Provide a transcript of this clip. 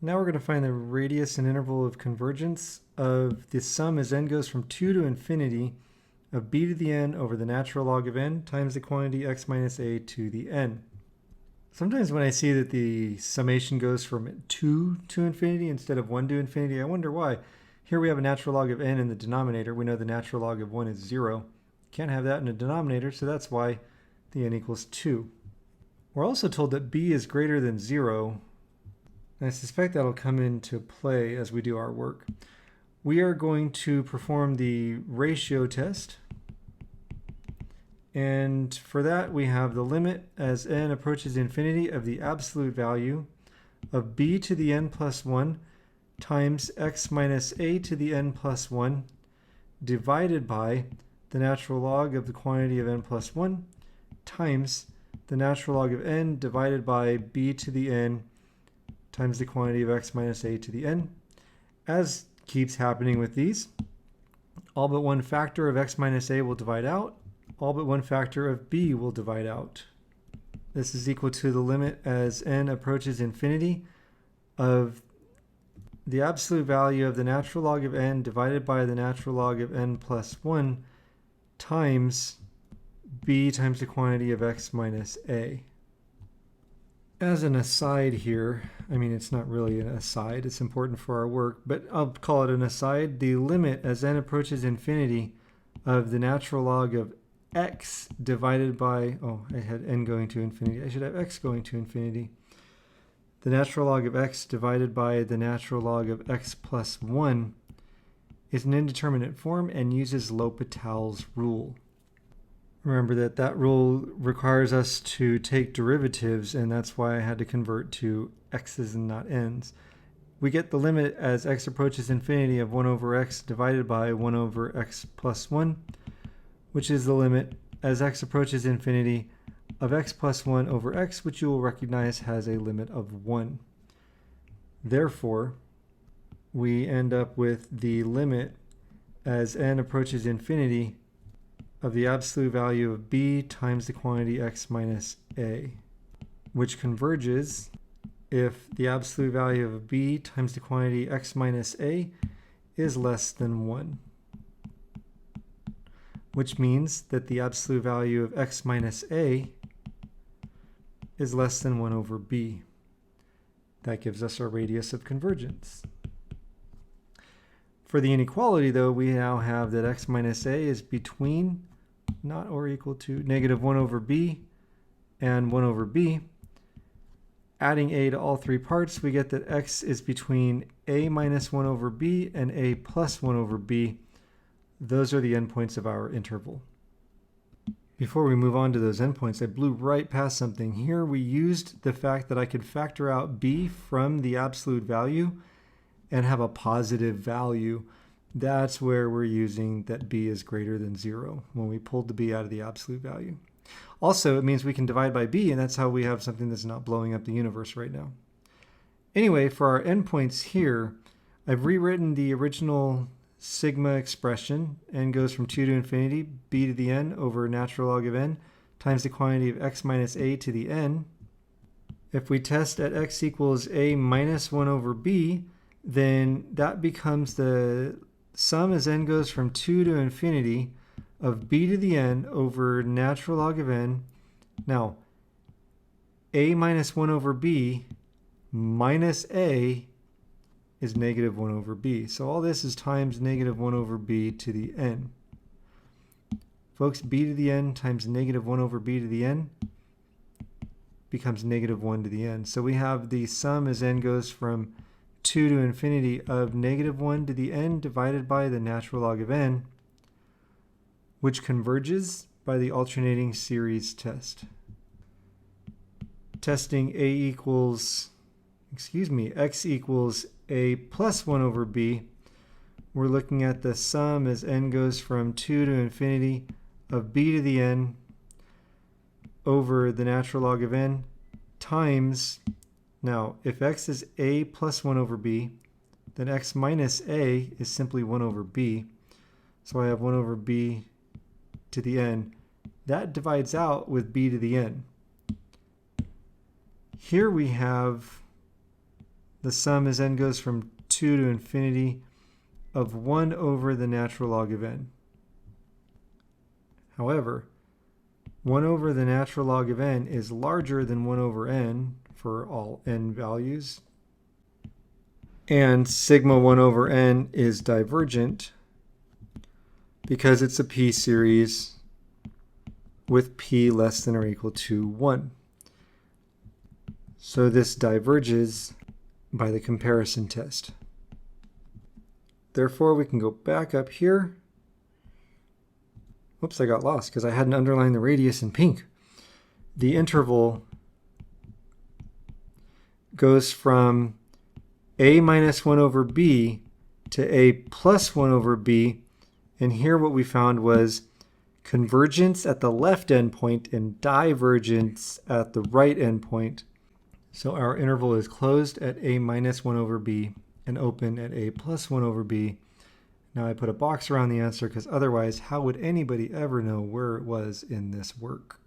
Now we're going to find the radius and interval of convergence of the sum as n goes from 2 to infinity of b to the n over the natural log of n times the quantity x minus a to the n. Sometimes when I see that the summation goes from 2 to infinity instead of 1 to infinity, I wonder why. Here we have a natural log of n in the denominator. We know the natural log of 1 is 0. Can't have that in a denominator, so that's why the n equals 2. We're also told that b is greater than 0. And I suspect that'll come into play as we do our work. We are going to perform the ratio test. And for that, we have the limit as n approaches infinity of the absolute value of b to the n plus 1 times x minus a to the n plus 1 divided by the natural log of the quantity of n plus 1 times the natural log of n divided by b to the n times the quantity of x minus a to the n. As keeps happening with these, all but one factor of x minus a will divide out. All but one factor of b will divide out. This is equal to the limit as n approaches infinity of the absolute value of the natural log of n divided by the natural log of n plus 1 times b times the quantity of x minus a. As an aside here, I mean, it's not really an aside, it's important for our work, but I'll call it an aside. The limit as n approaches infinity of the natural log of x divided by, oh, I had n going to infinity. I should have x going to infinity. The natural log of x divided by the natural log of x plus 1 is an indeterminate form and uses L'Hopital's rule. Remember that that rule requires us to take derivatives, and that's why I had to convert to x's and not n's. We get the limit as x approaches infinity of 1 over x divided by 1 over x plus 1, which is the limit as x approaches infinity of x plus 1 over x, which you will recognize has a limit of 1. Therefore, we end up with the limit as n approaches infinity of the absolute value of b times the quantity x minus a, which converges if the absolute value of b times the quantity x minus a is less than 1, which means that the absolute value of x minus a is less than 1 over b. That gives us our radius of convergence. For the inequality, though, we now have that x minus a is between not or equal to negative 1 over b and 1 over b. Adding a to all three parts, we get that x is between a minus 1 over b and a plus 1 over b. Those are the endpoints of our interval. Before we move on to those endpoints, I blew right past something. Here we used the fact that I could factor out b from the absolute value and have a positive value. That's where we're using that b is greater than 0 when we pulled the b out of the absolute value. Also, it means we can divide by b, and that's how we have something that's not blowing up the universe right now. Anyway, for our endpoints here, I've rewritten the original sigma expression. N goes from 2 to infinity, b to the n over natural log of n times the quantity of x minus a to the n. If we test at x equals a minus 1 over b, then that becomes the sum as n goes from 2 to infinity of b to the n over natural log of n. Now, a minus 1 over b minus a is negative 1 over b. So all this is times negative 1 over b to the n. Folks, b to the n times negative 1 over b to the n becomes negative 1 to the n. So we have the sum as n goes from 2 to infinity of negative 1 to the n divided by the natural log of n, which converges by the alternating series test. Testing x equals a plus 1 over b, we're looking at the sum as n goes from 2 to infinity of b to the n over the natural log of n times, now if x is a plus 1 over b, then x minus a is simply 1 over b. So I have 1 over b to the n. That divides out with b to the n. Here we have the sum as n goes from 2 to infinity of 1 over the natural log of n. However, 1 over the natural log of n is larger than 1 over n for all n values. And sigma 1 over n is divergent because it's a p-series with p less than or equal to 1. So this diverges by the comparison test. Therefore, we can go back up here. Whoops, I got lost because I hadn't underlined the radius in pink. The interval goes from a minus 1 over b to a plus 1 over b. And here what we found was convergence at the left endpoint and divergence at the right endpoint. So our interval is closed at a minus 1 over b and open at a plus 1 over b. Now I put a box around the answer because otherwise how would anybody ever know where it was in this work?